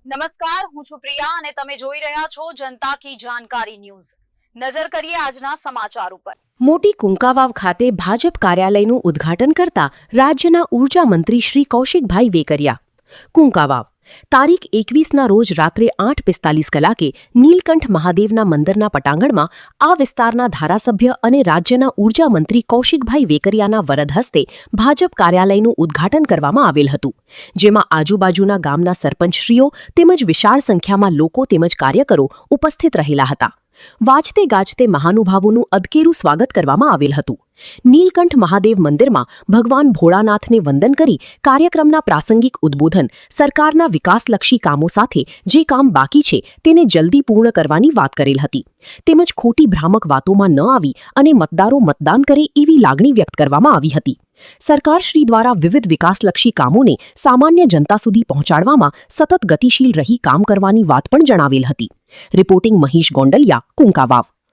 નમસ્કાર, હું છું પ્રિયા અને તમે જોઈ રહ્યા છો જનતા કી જાણકારી ન્યૂઝ। નજર કરીએ આજના સમાચાર ઉપર। મોટી કુંકાવાવ ખાતે ભાજપ કાર્યાલયનું ઉદ્ઘાટન કરતા રાજ્યના ઉર્જા મંત્રી શ્રી કૌશિકભાઈ વેકરિયા। કુંકાવાવ તારીખ 21ના રોજ રાત્રે 8:45 કલાકે નીલકંઠ મહાદેવના મંદિરના પટાંગણમાં આ વિસ્તારના ધારાસભ્ય અને રાજ્યના ઉર્જા મંત્રી કૌશિકભાઈ વેકરિયાના વરદ હસ્તે ભાજપ કાર્યાલયનું ઉદ્ઘાટન કરવામાં આવેલ હતું, જેમાં આજુબાજુના ગામના સરપંચશ્રીઓ તેમજ વિશાળ સંખ્યામાં લોકો તેમજ કાર્યકરો ઉપસ્થિત રહેલા હતા। વાજતે ગાજતે મહાનુભાવોનું અદકેરું સ્વાગત કરવામાં આવેલ હતું। નીલકંઠ મહાદેવ મંદિરમાં ભગવાન ભોળાનાથને વંદન કરી કાર્યક્રમના પ્રાસંગિક ઉદ્બોધન સરકારના વિકાસલક્ષી કામો સાથે જે કામ બાકી છે તેને જલ્દી પૂર્ણ કરવાની વાત કરેલ હતી, તેમજ ખોટી ભ્રામક વાતોમાં ન આવી અને મતદારો મતદાન કરે એવી લાગણી વ્યક્ત કરવામાં આવી હતી। સરકારશ્રી દ્વારા વિવિધ વિકાસલક્ષી કામોને સામાન્ય જનતા સુધી પહોંચાડવામાં સતત ગતિશીલ રહી કામ કરવાની વાત પણ જણાવેલ હતી। રિપોર્ટિંગ મહેશ ગોંડલિયા, કુંકાવાવ।